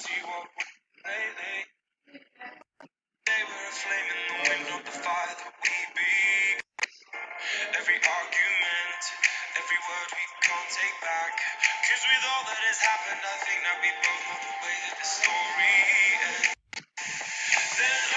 see what we lately. They were a flame in the wind of the fire that we beat. Every argument, every word we can't take back. Cause with all that has happened, I think that we both know the way that the story ends. There's